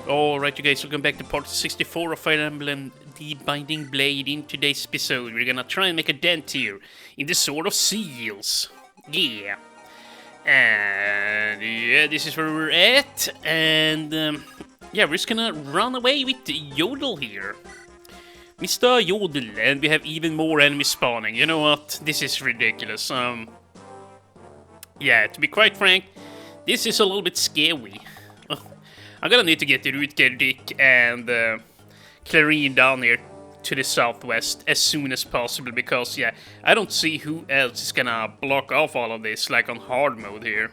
Alright you guys, welcome back to part 64 of Fire Emblem The Binding Blade. In today's episode we're gonna try and make a dent here in the Sword of Seals. Yeah. And yeah, this is where we're at. And yeah, we're just gonna run away with Yodel here. Mr. Yodel, and we have even more enemies spawning. You know what? This is ridiculous. Yeah, to be quite frank, this is a little bit scary. I'm gonna need to get the Rutger, Dick, and Clarine down here to the southwest as soon as possible, because, yeah, I don't see who else is gonna block off all of this, like on hard mode here.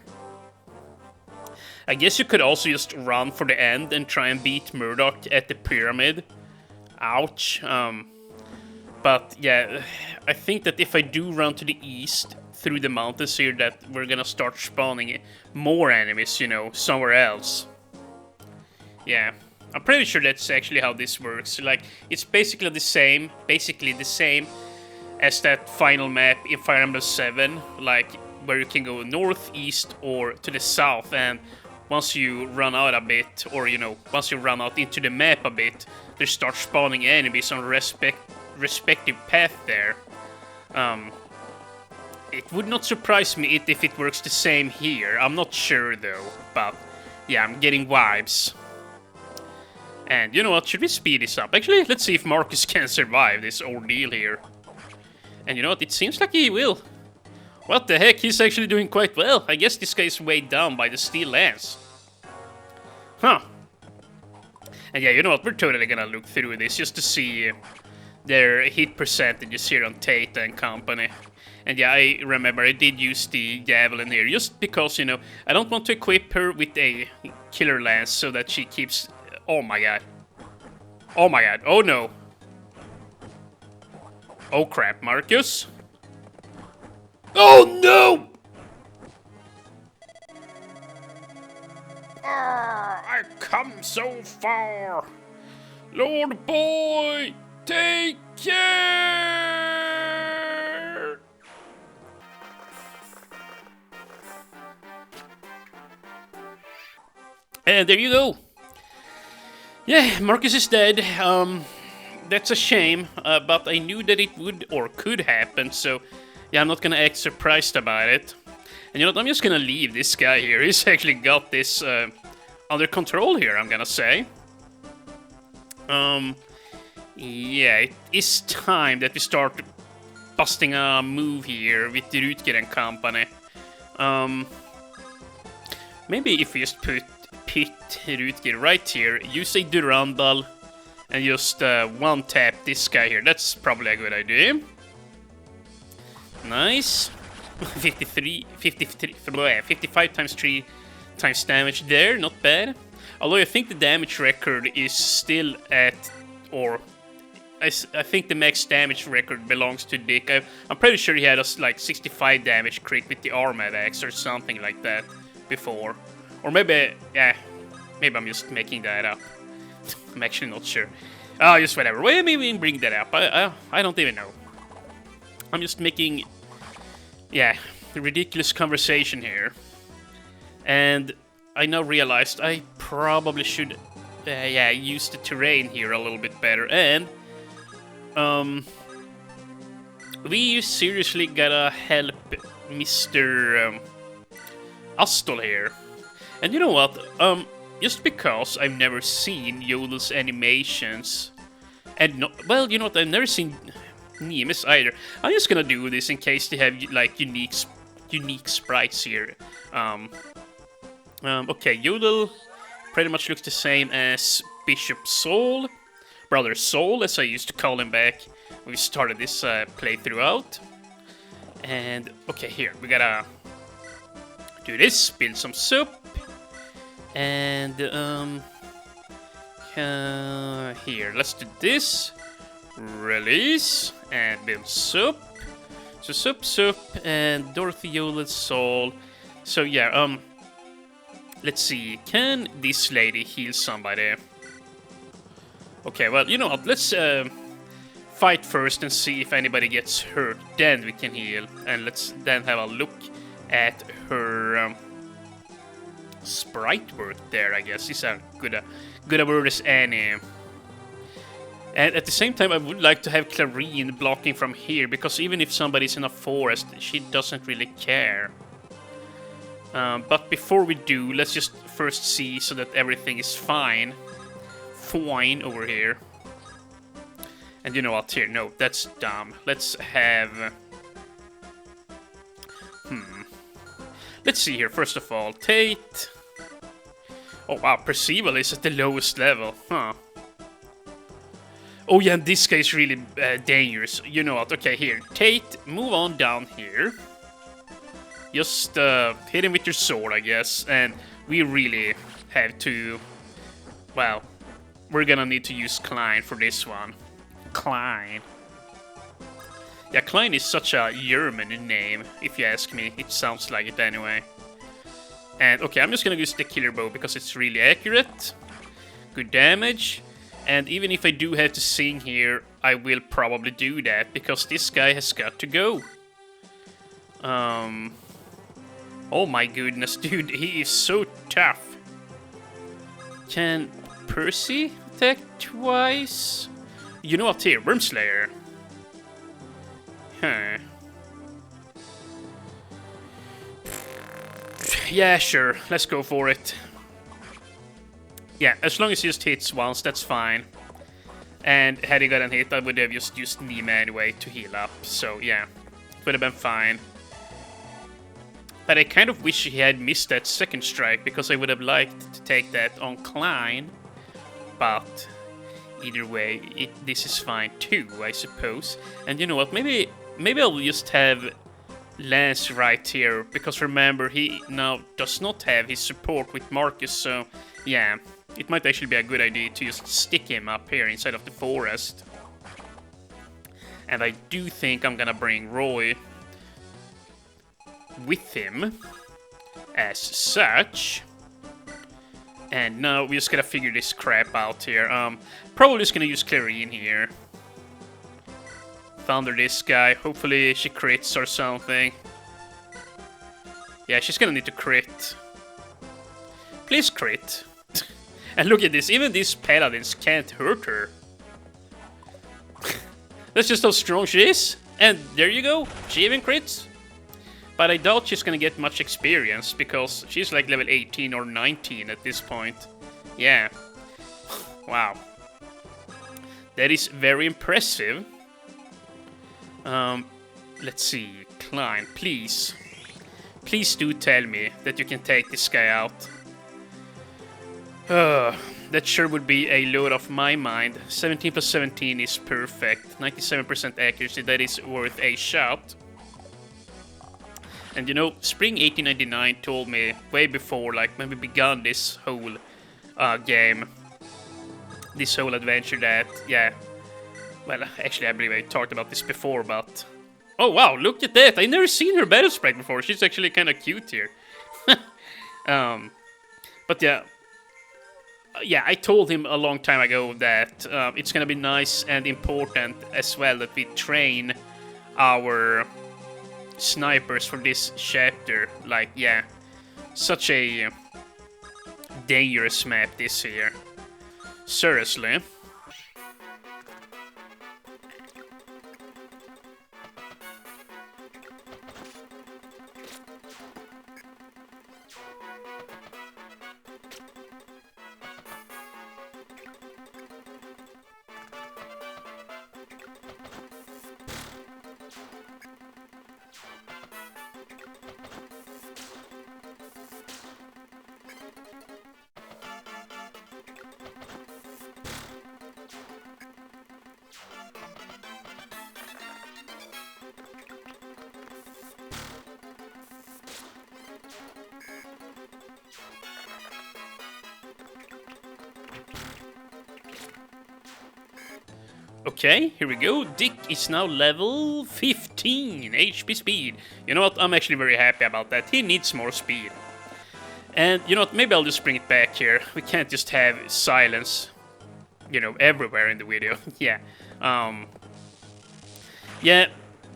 I guess you could also just run for the end and try and beat Murdoch at the pyramid. Ouch. But, yeah, I think that if I do run to the east through the mountains here, that we're gonna start spawning more enemies, you know, somewhere else. Yeah, I'm pretty sure that's actually how this works. Like, it's basically the same as that final map in Fire Emblem 7, like, where you can go north, east, or to the south, and once you run out a bit, or, you know, once you run out into the map a bit, they start spawning enemies on respective path there. It would not surprise me if it works the same here. I'm not sure, though, but, yeah, I'm getting vibes. And you know what, should we speed this up? Actually, let's see if Marcus can survive this ordeal here. And you know what, it seems like he will. What the heck, he's actually doing quite well. I guess this guy is weighed down by the steel lance. Huh. And yeah, you know what, we're totally gonna look through this just to see their hit percentages here on Tate and company. And yeah, I remember I did use the javelin here, just because, you know, I don't want to equip her with a killer lance so that she keeps... Oh my god. Oh my god. Oh no. Oh crap, Marcus. Oh no! I've come so far. Lord boy, take care. And there you go. Yeah, Marcus is dead. That's a shame, but I knew that it would or could happen, so yeah, I'm not gonna act surprised about it. And you know what, I'm just gonna leave this guy here. He's actually got this under control here, I'm gonna say. Yeah, it is time that we start busting a move here with the Rutger and company. Maybe if we just put Rutger right here, use a Durandal, and just one-tap this guy here. That's probably a good idea. Nice. 55 times 3 times damage there, not bad. Although I think the damage record is still at, or I think the max damage record belongs to Dick. I'm pretty sure he had a like 65 damage crit with the Armad Axe or something like that before. Or maybe, yeah, maybe I'm just making that up. I'm actually not sure. Oh, just whatever. Why maybe we bring that up? I don't even know. I'm just making, yeah, a ridiculous conversation here. And I now realized I probably should, yeah, use the terrain here a little bit better. And, we seriously gotta help Mr. Astol here. And you know what, just because I've never seen Yodel's animations, and well, you know what, I've never seen Nemes either, I'm just gonna do this in case they have, like, unique sprites here. Okay, Yodel pretty much looks the same as Bishop Soul, Brother Soul, as I used to call him back when we started this playthrough out. And, okay, here, we gotta do this, build some soup. And, here, let's do this. Release, and build soup. So, soup, and Dorothy Yodel's soul. So, yeah, let's see. Can this lady heal somebody? Okay, well, you know what, let's, fight first and see if anybody gets hurt. Then we can heal. And let's then have a look at her, sprite work there, I guess. Is a good a word as any. And at the same time, I would like to have Clarine blocking from here, because even if somebody's in a forest, she doesn't really care. But before we do, let's just first see so that everything is fine. Fine over here. And you know what, here, no, that's dumb. Let's have... Let's see here, first of all, Tate... Oh wow, Percival is at the lowest level, huh. Oh yeah, and this guy is really dangerous. You know what, okay, here, Tate, move on down here. Just hit him with your sword, I guess, and we really have to... Well, we're gonna need to use Klein for this one. Klein. Yeah, Klein is such a German name, if you ask me. It sounds like it anyway. And, okay, I'm just gonna use the killer bow because it's really accurate. Good damage. And even if I do have to sing here, I will probably do that, because this guy has got to go. Oh my goodness, dude, he is so tough. Can Percy attack twice? You know what, here, Wormslayer. Huh. Yeah, sure, let's go for it. Yeah, as long as he just hits once, that's fine. And had he gotten hit, I would have just used Nima anyway to heal up. So, yeah, it would have been fine. But I kind of wish he had missed that second strike, because I would have liked to take that on Klein. But either way, this is fine too, I suppose. And you know what, maybe I'll just have Lance right here, because remember, he now does not have his support with Marcus, so yeah, it might actually be a good idea to just stick him up here inside of the forest. And I do think I'm gonna bring Roy with him as such. And now we just gotta figure this crap out here. Probably just gonna use Clarine here. Thunder this guy. Hopefully she crits or something. Yeah, she's gonna need to crit. Please crit. And look at this, even these paladins can't hurt her. That's just how strong she is. And there you go, she even crits. But I doubt she's gonna get much experience, because she's like level 18 or 19 at this point. Yeah. Wow. That is very impressive. Let's see. Klein, please. Please do tell me that you can take this guy out. That sure would be a load off my mind. 17 plus 17 is perfect. 97% accuracy, that is worth a shot. And you know, Spring 1899 told me way before, like when we began this whole game, this whole adventure, that, yeah, well, actually I believe I talked about this before, but... Oh wow, look at that! I've never seen her battle sprite before, she's actually kind of cute here. But yeah, I told him a long time ago that it's gonna be nice and important as well that we train our snipers for this chapter. Like, yeah, such a dangerous map this here. Seriously. Okay, here we go. Dick is now level 15 HP speed. You know what? I'm actually very happy about that. He needs more speed. And you know what? Maybe I'll just bring it back here. We can't just have silence, you know, everywhere in the video. Yeah. Yeah,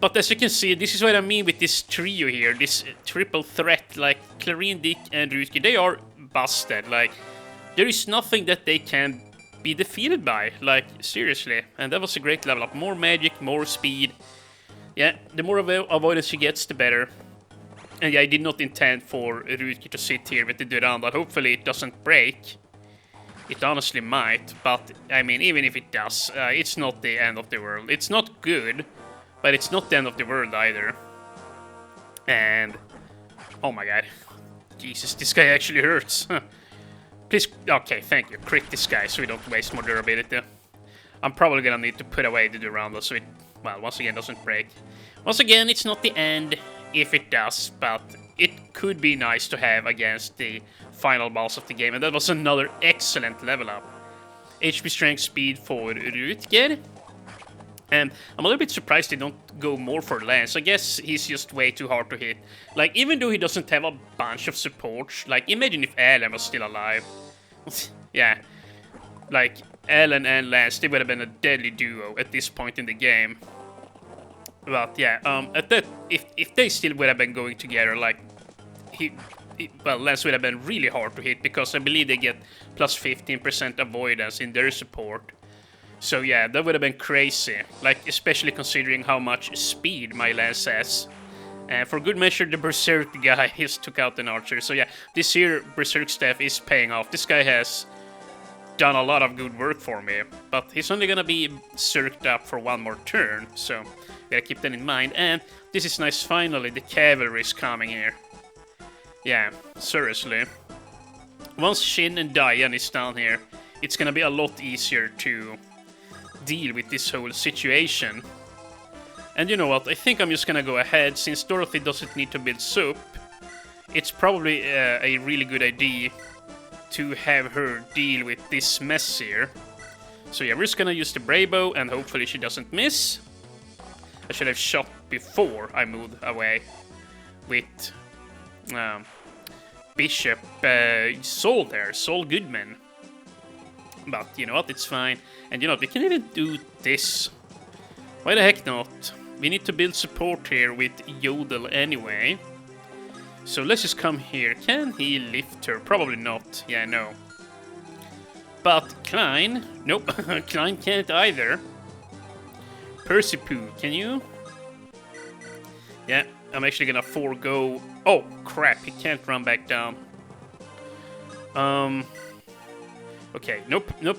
but as you can see, this is what I mean with this trio here. This triple threat, like Clarine, Dick, and Rutger. They are busted. Like, there is nothing that they can be defeated by. Like, seriously. And that was a great level up. More magic, more speed. Yeah, the more avoidance she gets, the better. And yeah, I did not intend for Ruki to sit here with the Durandal. Hopefully it doesn't break. It honestly might, but I mean, even if it does, it's not the end of the world. It's not good, but it's not the end of the world either. And oh my god, Jesus, this guy actually hurts. Please, okay, thank you. Crit this guy so we don't waste more durability. I'm probably gonna need to put away the Durandal so it, well, once again doesn't break. Once again, it's not the end if it does, but it could be nice to have against the final boss of the game, and that was another excellent level up. HP strength speed for Rutger. And I'm a little bit surprised they don't go more for Lance. I guess he's just way too hard to hit. Like, even though he doesn't have a bunch of supports, like, imagine if Alan was still alive. Yeah. Like, Alan and Lance, they would have been a deadly duo at this point in the game. But yeah, at that, if they still would have been going together, like, well, Lance would have been really hard to hit, because I believe they get plus 15% avoidance in their support. So yeah, that would have been crazy, like, especially considering how much speed my Lance has. And for good measure, the Berserk guy just took out an archer. So yeah, this here Berserk staff is paying off. This guy has done a lot of good work for me, but he's only gonna be circled up for one more turn, so gotta keep that in mind. And this is nice, finally, the cavalry is coming here. Yeah, seriously. Once Shin and Diane is down here, it's gonna be a lot easier to deal with this whole situation. And you know what, I think I'm just gonna go ahead, since Dorothy doesn't need to build soup. It's probably a really good idea to have her deal with this mess here. So yeah, we're just gonna use the Bravo, and hopefully she doesn't miss. I should have shot before I moved away with Bishop Saul there, Saul Goodman. But you know what, it's fine. And you know what, we can even do this. Why the heck not? We need to build support here with Yodel anyway. So let's just come here. Can he lift her? Probably not. Yeah, no. But Klein? Nope, Klein can't either. Persipoo, can you? Yeah, I'm actually gonna forego... Oh, crap, he can't run back down. Okay, nope, no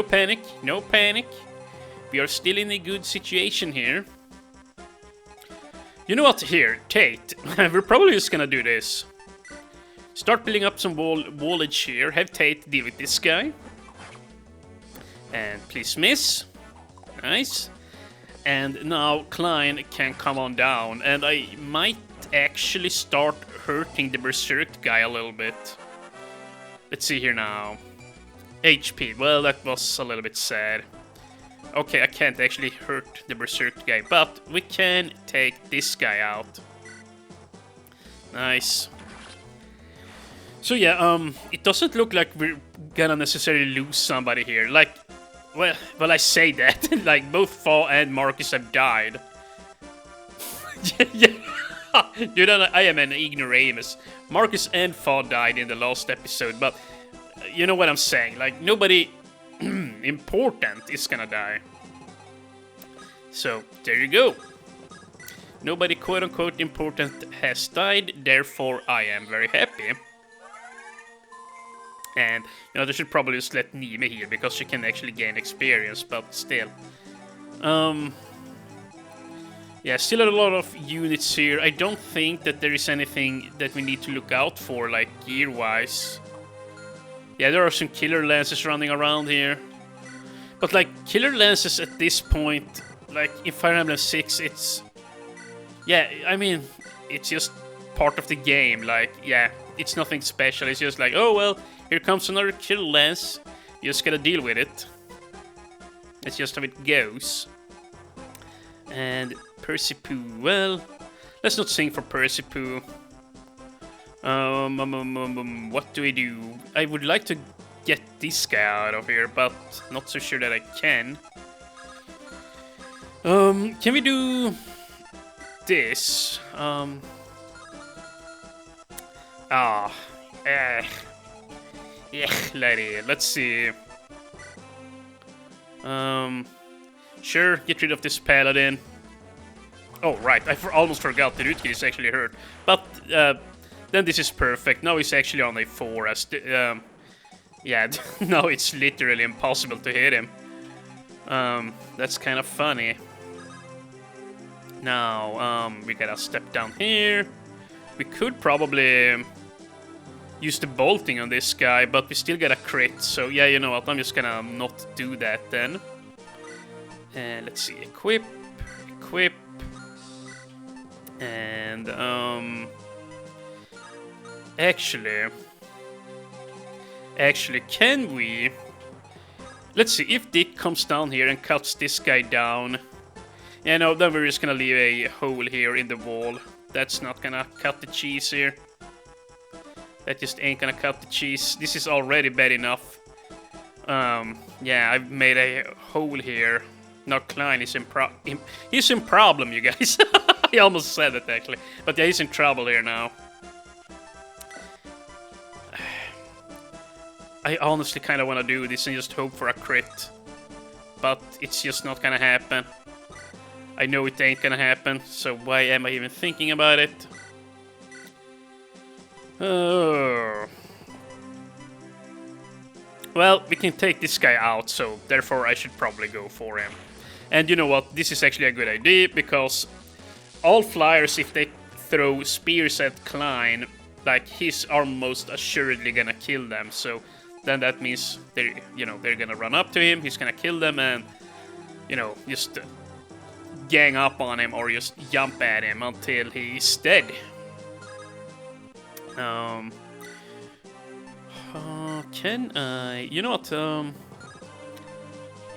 panic, no panic. We are still in a good situation here. You know what, here, Tate, we're probably just gonna do this. Start building up some wallage here, have Tate deal with this guy. And please miss. Nice. And now Klein can come on down, and I might actually start hurting the Berserk guy a little bit. Let's see here now. HP, well, that was a little bit sad. Okay, I can't actually hurt the Berserk guy, but we can take this guy out. Nice. So yeah, it doesn't look like we're gonna necessarily lose somebody here. Like, well, I say that. Like, both Fa and Marcus have died. Yeah. Dude, I am an ignoramus. Marcus and Fa died in the last episode, but you know what I'm saying. Like, nobody important is gonna die. So, there you go. Nobody quote-unquote important has died, therefore I am very happy. And, you know, they should probably just let Nime here, because she can actually gain experience, but still. Yeah, still a lot of units here. I don't think that there is anything that we need to look out for, like, gear-wise. Yeah, there are some killer lances running around here. But, like, killer lances at this point, like, in Fire Emblem 6, it's... Yeah, I mean, it's just part of the game. Like, yeah, it's nothing special. It's just like, oh, well, here comes another killer lance. You just gotta deal with it. It's just how it goes. And Persipoo, well, let's not sing for Persipoo. What do we do? I would like to get this guy out of here, but not so sure that I can. Can we do this? Yeah, lady. Let's see. Sure, get rid of this paladin. Oh, right, I almost forgot the Rutger is actually hurt. But, then this is perfect. Now he's actually on a forest. Yeah, now it's literally impossible to hit him. That's kind of funny. Now, we gotta step down here. We could probably use the bolting on this guy, but we still got a crit. So, yeah, you know what, I'm just gonna not do that then. And let's see, equip. And, Actually, can we... Let's see, if Dick comes down here and cuts this guy down... Yeah, no, then we're just gonna leave a hole here in the wall. That's not gonna cut the cheese here. That just ain't gonna cut the cheese. This is already bad enough. Yeah, I've made a hole here. Now Klein is he's in problem, you guys. He almost said it, actually. But yeah, he's in trouble here now. I honestly kind of want to do this and just hope for a crit. But it's just not gonna happen. I know it ain't gonna happen, so why am I even thinking about it? Oh. Well, we can take this guy out, so therefore I should probably go for him. And you know what? This is actually a good idea, because all flyers, if they throw spears at Klein, like, he's almost assuredly gonna kill them. So then that means they're gonna run up to him, he's gonna kill them, and just gang up on him or just jump at him until he's dead. Can I... You know what,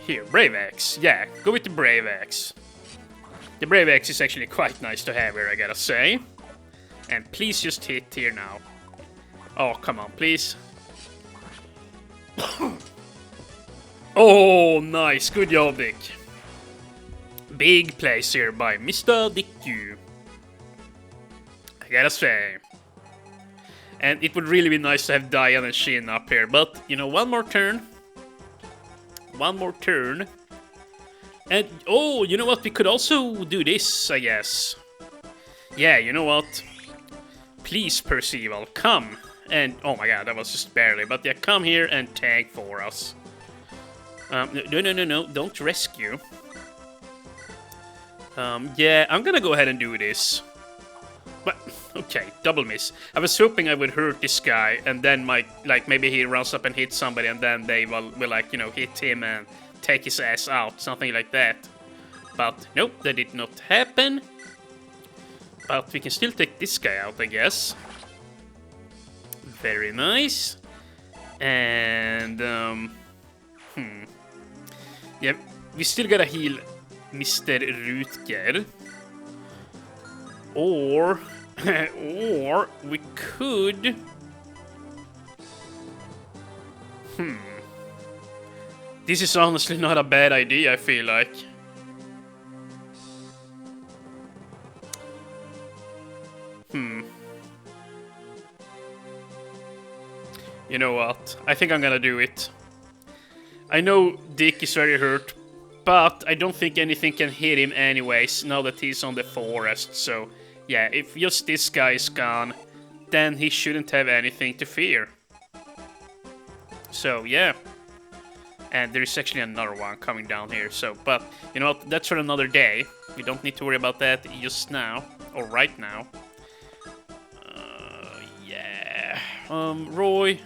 here, Brave Axe. Yeah, go with the Brave Axe. The Brave Axe is actually quite nice to have here, I gotta say. And please just hit here now. Oh, come on, please. Oh, nice. Good job, Dick. Big plays here by Mr. Dick Q. I gotta say. And it would really be nice to have Diane and Shin up here. But, one more turn. One more turn. And, oh, you know what? We could also do this, I guess. Yeah, you know what? Please, Percival, come. And, oh my god, that was just barely. But yeah, come here and tag for us. No, don't rescue. Yeah, I'm gonna go ahead and do this. But, okay, double miss. I was hoping I would hurt this guy, and then maybe he runs up and hits somebody, and then they will hit him and take his ass out, something like that. But, nope, that did not happen. But we can still take this guy out, I guess. Very nice. And, yeah, we still gotta heal Mr. Rutger. Or we could... This is honestly not a bad idea, I feel like. You know what? I think I'm gonna do it. I know Dick is very hurt, but I don't think anything can hit him anyways, now that he's on the forest, so... Yeah, if just this guy is gone, then he shouldn't have anything to fear. So, yeah. And there's actually another one coming down here, so... But, you know what, that's for another day. We don't need to worry about that just now, or right now. Yeah... Roy...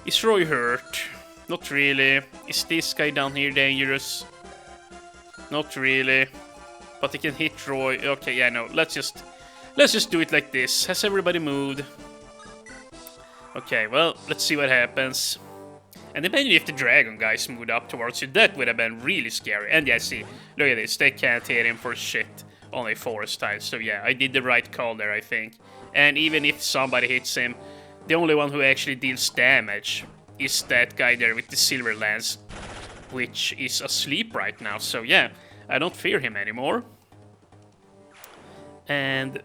Is Roy hurt? Not really. Is this guy down here dangerous? Not really. But he can hit Roy. Okay, yeah, no. Let's just do it like this. Has everybody moved? Okay, well, let's see what happens. And imagine if the dragon guys moved up towards you. That would have been really scary. And yeah, see, look at this. They can't hit him for shit on a forest tile. So yeah, I did the right call there, I think. And even if somebody hits him, the only one who actually deals damage is that guy there with the silver lance, which is asleep right now. So yeah, I don't fear him anymore. And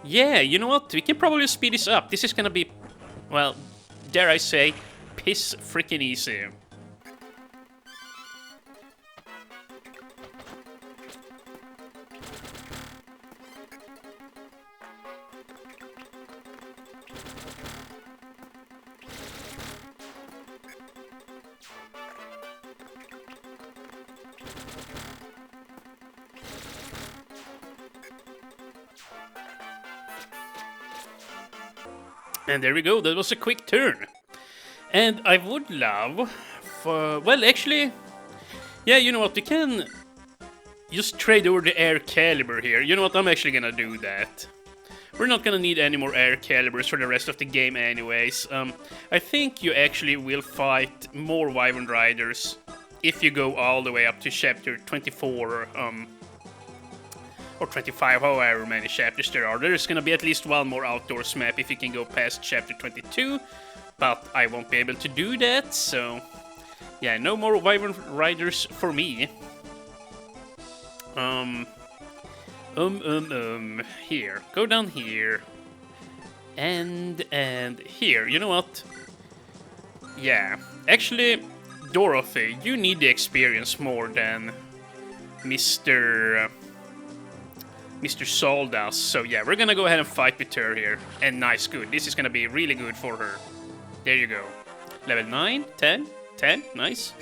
Yeah, you know what? We can probably speed this up. This is gonna be, well, dare I say, piss freaking easy. And there we go, that was a quick turn. And I would love for... Well, actually... Yeah, you know what, we can just trade over the air caliber here. You know what, I'm actually gonna do that. We're not gonna need any more air calibers for the rest of the game anyways. I think you actually will fight more Wyvern Riders if you go all the way up to chapter 24, or 25, however many chapters there are. There's gonna be at least one more outdoors map if you can go past chapter 22, but I won't be able to do that, so... Yeah, no more Wyvern Riders for me. Here. Go down here. And here. You know what? Yeah. Actually, Dorothy, you need the experience more than Mr. Saul does. So yeah, we're gonna go ahead and fight with her here. And nice, good. This is gonna be really good for her. There you go. Level 9, 10, 10, nice.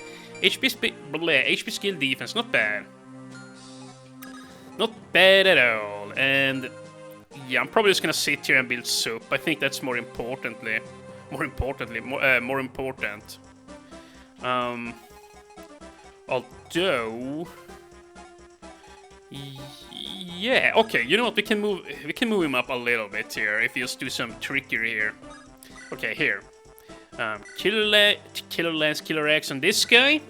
HP skill defense, not bad. Not bad at all. And yeah, I'm probably just gonna sit here and build soup. I think that's more important. Although, yeah, okay. You know what? We can move him up a little bit here if you just do some trickery here. Okay, here. Killer Lance, Killer X on this guy.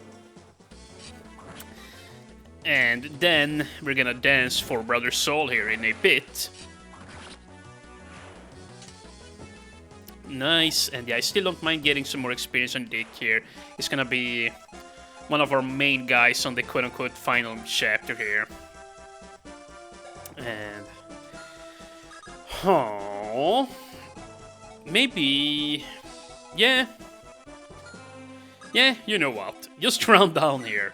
And then we're gonna dance for Brother Saul here in a bit. Nice, and yeah, I still don't mind getting some more experience on Dick here. He's gonna be one of our main guys on the quote-unquote final chapter here. And... oh... maybe... yeah, you know what? Just run down here.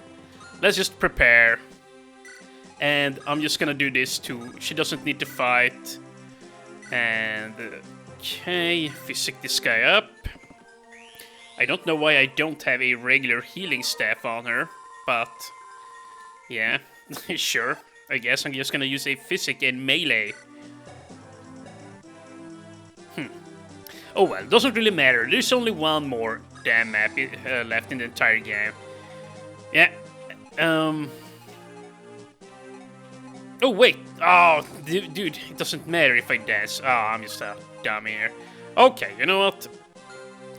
Let's just prepare. And I'm just gonna do this too. She doesn't need to fight. And... okay, physic this guy up. I don't know why I don't have a regular healing staff on her. But... yeah, sure. I guess I'm just gonna use a physic and melee. Oh well, doesn't really matter. There's only one more damn map left in the entire game. Yeah. Oh wait. Oh, dude, it doesn't matter if I dance. Oh, I'm just a dummy here. Okay, you know what?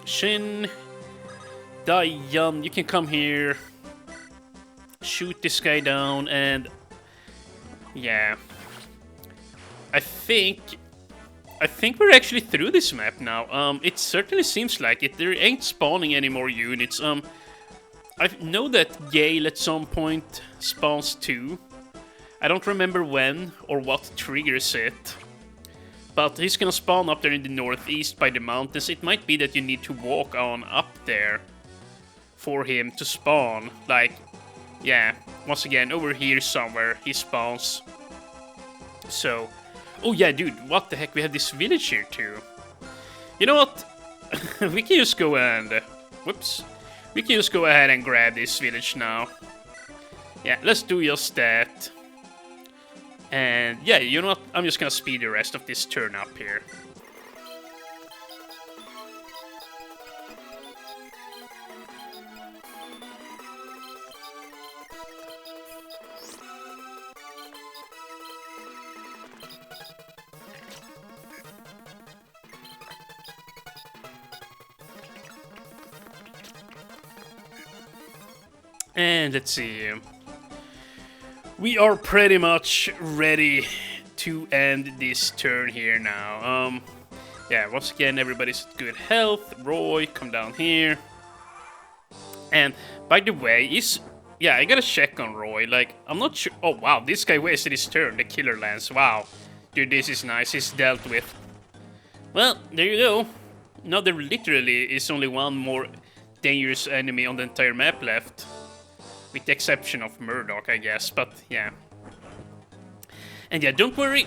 Shin, Dayan, you can come here. Shoot this guy down, and yeah. I think we're actually through this map now. It certainly seems like it. There ain't spawning any more units. I know that Gale at some point spawns too. I don't remember when or what triggers it. But he's gonna spawn up there in the northeast by the mountains. It might be that you need to walk on up there for him to spawn. Like, yeah, once again, over here somewhere he spawns. So... oh yeah, dude, what the heck, we have this village here too. You know what? We can just go and... whoops. We can just go ahead and grab this village now. Yeah, let's do just that. And yeah, you know what? I'm just gonna speed the rest of this turn up here. And let's see. We are pretty much ready to end this turn here now. Yeah, once again, everybody's at good health. Roy, come down here. And by the way, yeah, I gotta check on Roy. Like, I'm not sure. Oh wow, this guy wasted his turn. The Killer Lance. Wow, Dude, this is nice. He's dealt with. Well, there you go. Now there literally is only one more dangerous enemy on the entire map left. With the exception of Murdoch, I guess. But, yeah. And yeah, don't worry.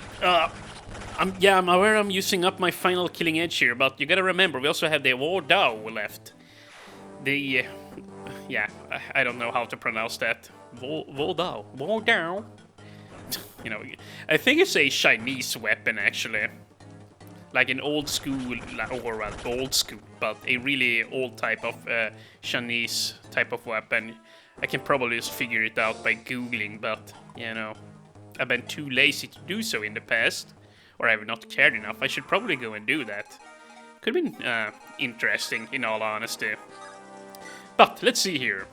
I'm aware I'm using up my final killing edge here, but you gotta remember, we also have the Wardau left. The... yeah, I don't know how to pronounce that. Wardau. Wardau. You know, I think it's a Chinese weapon, actually. Like an old school, or well, old school, but a really old type of Chinese type of weapon. I can probably just figure it out by Googling, but, you know, I've been too lazy to do so in the past. Or I've not cared enough. I should probably go and do that. Could have been interesting, in all honesty. But, let's see here.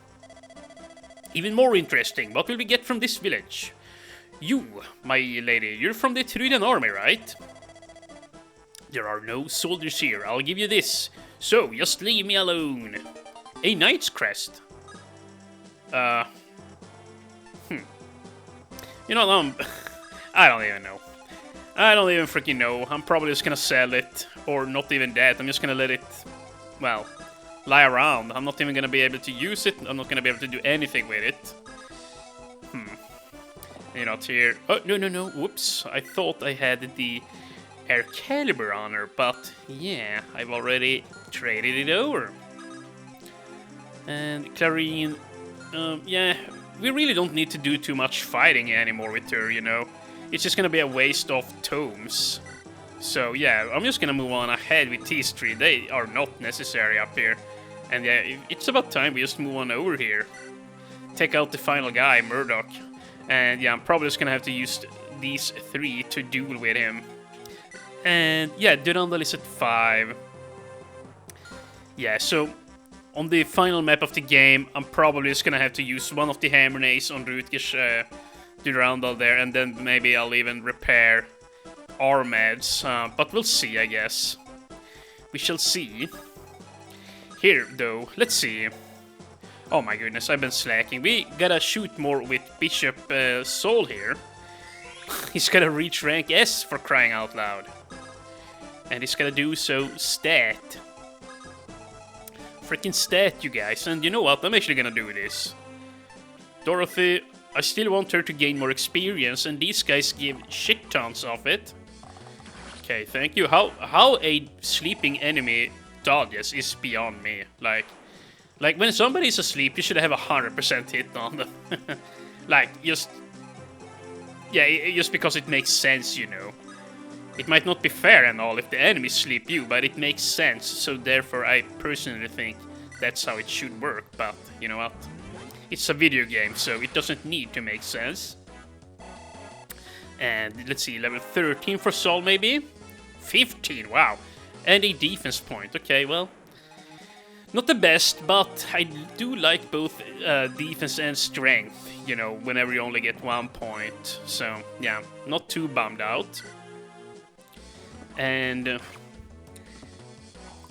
Even more interesting, what will we get from this village? You, my lady, you're from the Trudan army, right? There are no soldiers here, I'll give you this. So, just leave me alone. A knight's crest. You know, I don't even know. I don't even freaking know. I'm probably just gonna sell it. Or not even that. I'm just gonna let it, well, lie around. I'm not even gonna be able to use it. I'm not gonna be able to do anything with it. You're not here. Oh, no. Whoops. I thought I had the Air Caliber on her, but yeah, I've already traded it over. And Clarine, yeah, we really don't need to do too much fighting anymore with her, you know. It's just gonna be a waste of tomes. So yeah, I'm just gonna move on ahead with these three. They are not necessary up here. And yeah, it's about time we just move on over here. Take out the final guy, Murdoch. And yeah, I'm probably just gonna have to use these three to duel with him. And yeah, Durandal is at 5. Yeah, so on the final map of the game, I'm probably just gonna have to use one of the hammer nails on Rutger's Durandal there, and then maybe I'll even repair Armad's, but we'll see, I guess. We shall see. Here, though, let's see. Oh my goodness, I've been slacking. We gotta shoot more with Bishop Saul here. He's gotta reach rank S for crying out loud. And he's gotta do so stat. Freaking stat, you guys. And you know what? I'm actually gonna do this. Dorothy, I still want her to gain more experience, and these guys give shit tons of it. Okay, thank you. How a sleeping enemy dodges is beyond me. Like when somebody's asleep, you should have 100% hit on them. Like, just... yeah, just because it makes sense, you know. It might not be fair and all if the enemies sleep you, but it makes sense. So therefore, I personally think that's how it should work. But, you know what? It's a video game, so it doesn't need to make sense. And let's see, level 13 for Saul, maybe? 15, wow. And a defense point, okay, well... not the best, but I do like both defense and strength, you know, whenever you only get 1 point. So, yeah, not too bummed out. And,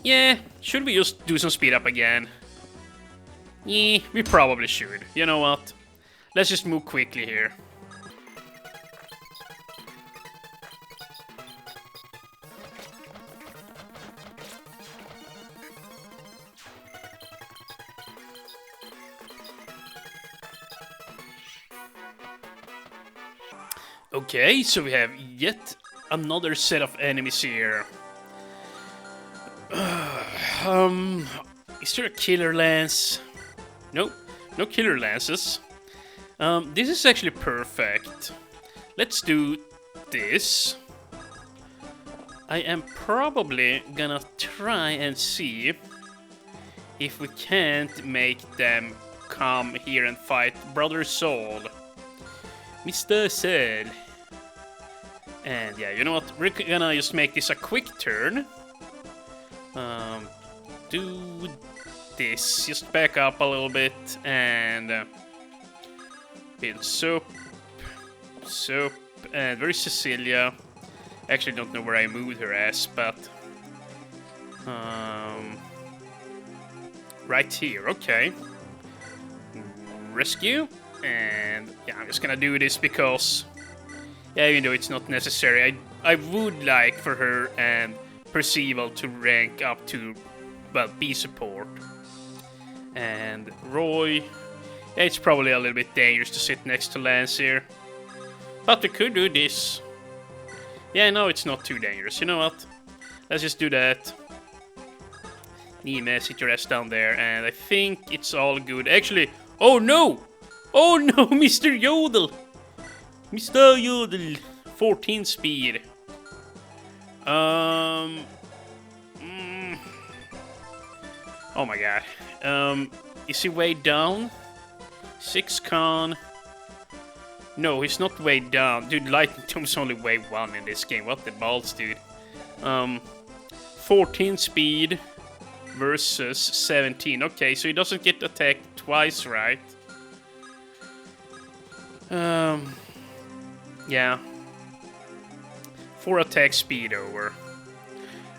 yeah, should we just do some speed up again? Yeah, we probably should. You know what? Let's just move quickly here. Okay, so we have yet another set of enemies here. Is there a killer lance? Nope, no killer lances. This is actually perfect. Let's do this. I am probably gonna try and see if we can't make them come here and fight Brother Saul. Mr. Saul. And yeah, you know what? We're gonna just make this a quick turn. Do this. Just back up a little bit and build soap. Soap. And where's Cecilia? Actually, don't know where I moved her ass, but right here. Okay. Rescue. And yeah, I'm just gonna do this because, yeah, even though it's not necessary, I I would like for her and Percival to rank up to, well, B support. And Roy, it's probably a little bit dangerous to sit next to Lance here. But we could do this. Yeah, no, it's not too dangerous. You know what? Let's just do that. Nime, sit your ass down there, and I think it's all good. Actually, oh no! Oh no, Mr. Yodel! Mr. Yodel, 14 speed. Oh my god. Is he way down? 6 con. No, he's not way down. Dude, Lightning Tome's only way 1 in this game. What the balls, dude? 14 speed versus 17. Okay, so he doesn't get attacked twice, right? Yeah. 4 attack speed over.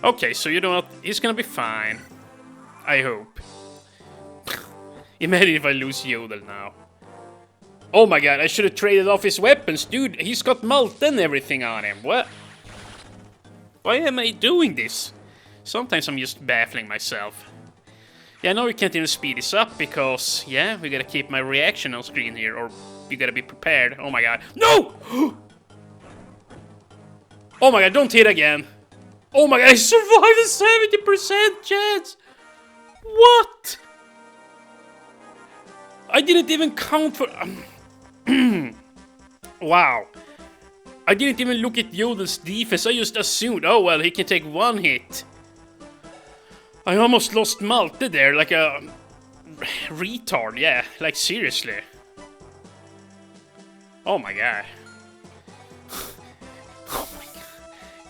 Okay, so you know what? He's gonna be fine. I hope. Imagine if I lose Yodel now. Oh my god, I should have traded off his weapons. Dude, he's got mult and everything on him. What? Why am I doing this? Sometimes I'm just baffling myself. Yeah, now we can't even speed this up because, yeah, we gotta keep my reaction on screen here, or you gotta be prepared. Oh my god. No! Oh my god, don't hit again. Oh my god, I survived a 70% chance! What? I didn't even count for... Wow. I didn't even look at Yodel's defense, I just assumed, oh well, he can take 1 hit. I almost lost Malte there, like a... retard, yeah, like seriously. Oh my god. Oh my god.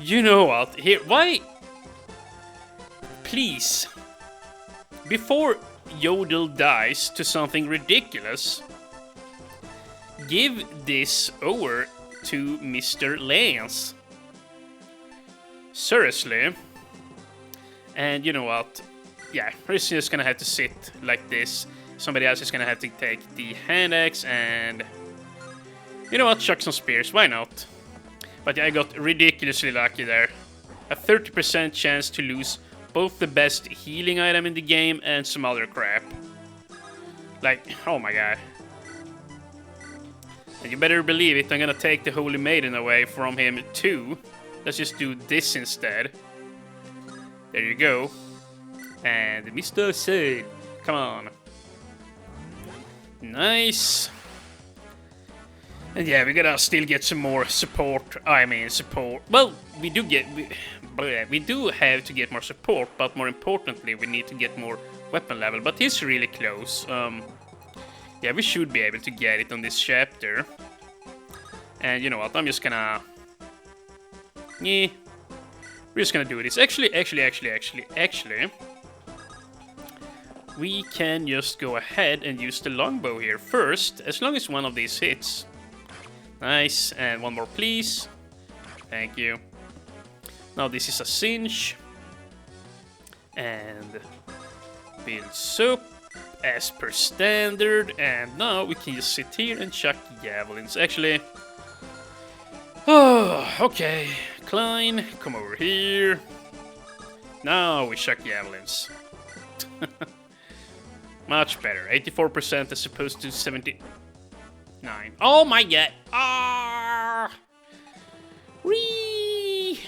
You know what, here, why... Please. Before Yodel dies to something ridiculous, give this over to Mr. Lance. Seriously. And you know what? Yeah, he's just gonna have to sit like this. Somebody else is gonna have to take the hand axe and... You know what? Chuck some spears, why not? But yeah, I got ridiculously lucky there. A 30% chance to lose both the best healing item in the game and some other crap. Like, oh my god. And you better believe it, I'm gonna take the Holy Maiden away from him too. Let's just do this instead. There you go. And Mr. Sade, come on. Nice. And yeah, we gotta still get some more support. I mean, support. Well, we do have to get more support, but more importantly, we need to get more weapon level. But he's really close. Yeah, we should be able to get it on this chapter. And you know what? I'm just gonna... Yeah. We're just gonna do this. Actually, we can just go ahead and use the longbow here first, as long as one of these hits. Nice, and one more please. Thank you. Now this is a cinch. And builds up as per standard. And now we can just sit here and chuck javelins. Actually... Oh, okay. Klein, come over here. Now we chuck javelins. Much better. 84% as opposed to 79. Oh my god. Ah! Whee!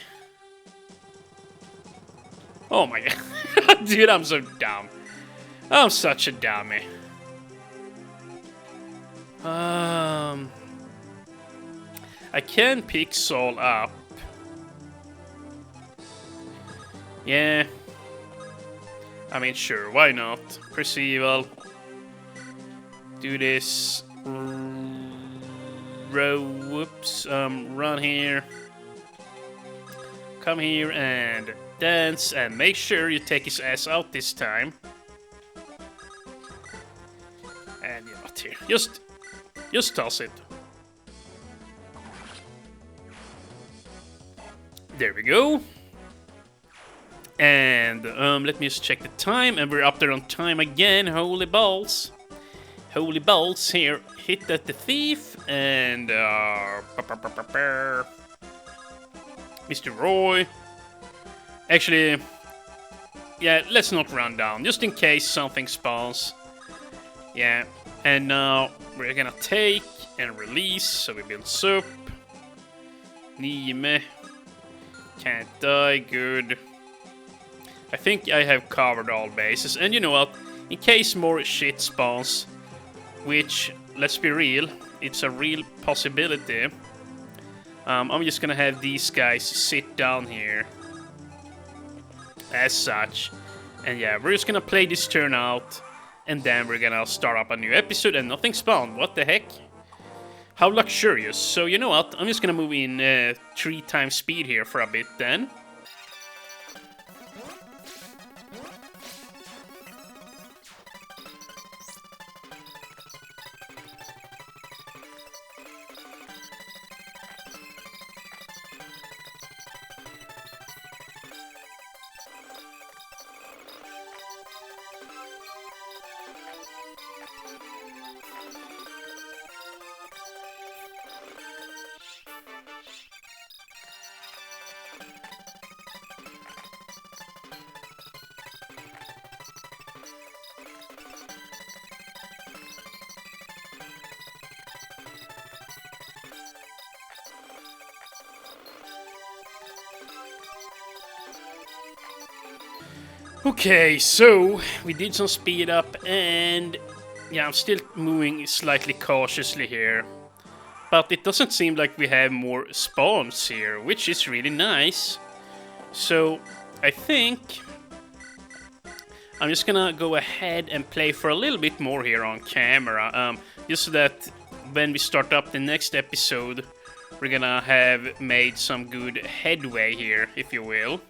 Oh my god. Dude, I'm so dumb. I'm such a dummy. I can pick Saul up. Yeah. I mean, sure, why not? Percival. Do this. Whoops. Run here. Come here and dance, and make sure you take his ass out this time. And you're not here. Just toss it. There we go. And let me just check the time, and we're up there on time again. Holy balls. Holy balls here. Hit at the thief, and Mr. Roy. Actually, yeah, let's not run down, just in case something spawns. Yeah, and now we're gonna take and release, so we build soup. Nime. Can't die, good. I think I have covered all bases, and you know what? In case more shit spawns, which, let's be real, it's a real possibility. I'm just gonna have these guys sit down here. As such. And yeah, we're just gonna play this turn out, and then we're gonna start up a new episode, and nothing spawned. What the heck? How luxurious. So you know what? I'm just gonna move in 3 times speed here for a bit then. Okay, so we did some speed up, and yeah, I'm still moving slightly cautiously here. But it doesn't seem like we have more spawns here, which is really nice. So I think I'm just gonna go ahead and play for a little bit more here on camera, just so that when we start up the next episode, we're gonna have made some good headway here, if you will.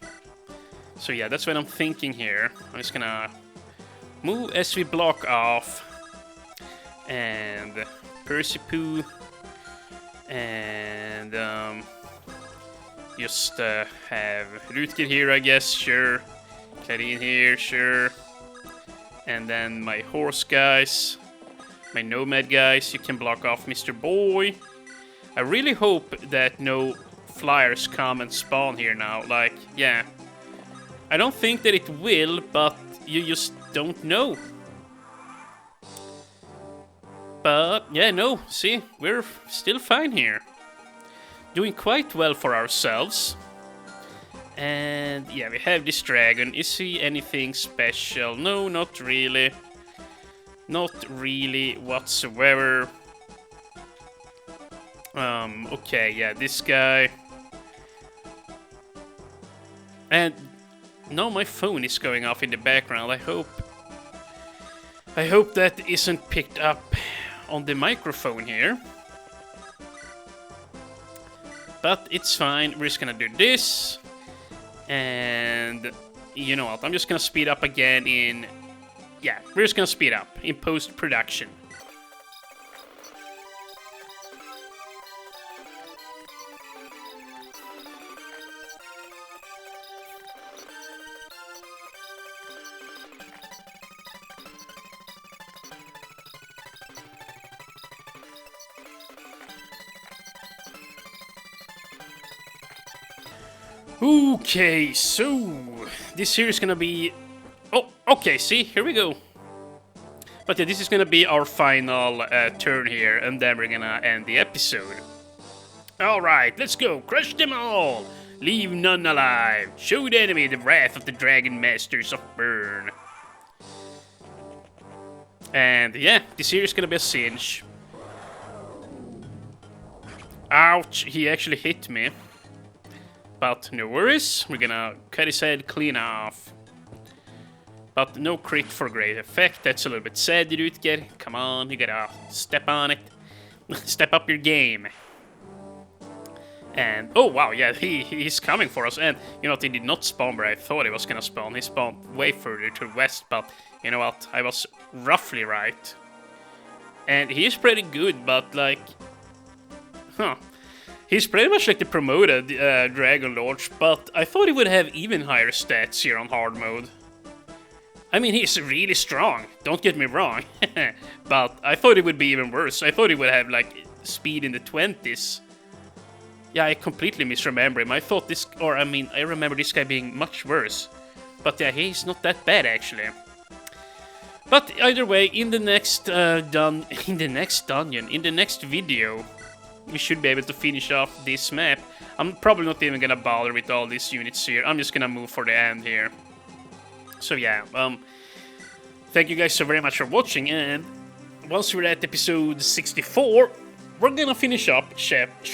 So yeah, that's what I'm thinking here. I'm just gonna move as we block off, and Persipoo, and just have Rutger here, I guess, sure. Clarin here, sure. And then my horse guys, my nomad guys, you can block off Mr. Boy. I really hope that no flyers come and spawn here now, like, yeah. I don't think that it will, but you just don't know. But, yeah, no, see, we're still fine here. Doing quite well for ourselves. And, yeah, we have this dragon. Is he anything special? No, not really. Not really whatsoever. Okay, yeah, this guy. And now my phone is going off in the background. I hope that isn't picked up on the microphone here. But it's fine. We're just gonna do this. And you know what? I'm just gonna speed up again in... Yeah, we're just gonna speed up in post-production. Okay, so this here is gonna be... Oh, okay, see, here we go. But yeah, this is gonna be our final turn here, and then we're gonna end the episode. Alright, let's go, crush them all! Leave none alive! Show the enemy the wrath of the Dragon Masters of Burn. And yeah, this here is gonna be a cinch. Ouch, he actually hit me. But no worries, we're gonna cut his head clean off. But no crit for great effect, that's a little bit sad, Rutger. Come on, you gotta step on it. Step up your game. And, oh wow, yeah, he's coming for us. And, you know what, he did not spawn where I thought he was gonna spawn. He spawned way further to the west, but, you know what, I was roughly right. And he is pretty good, but, like... Huh. He's pretty much like the promoted Dragon Lord, but I thought he would have even higher stats here on hard mode. I mean, he's really strong, don't get me wrong, but I thought it would be even worse. I thought he would have, like, speed in the 20s. Yeah, I completely misremember him. I thought this, or I mean, I remember this guy being much worse. But yeah, he's not that bad actually. But either way, in the next dungeon, in the next video, we should be able to finish off this map. I'm probably not even gonna bother with all these units here. I'm just gonna move for the end here. So yeah, thank you guys so very much for watching, and once we're at episode 64, we're gonna finish off chapter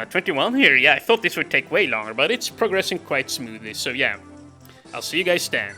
21 here. Yeah, I thought this would take way longer, but it's progressing quite smoothly. So yeah, I'll see you guys then.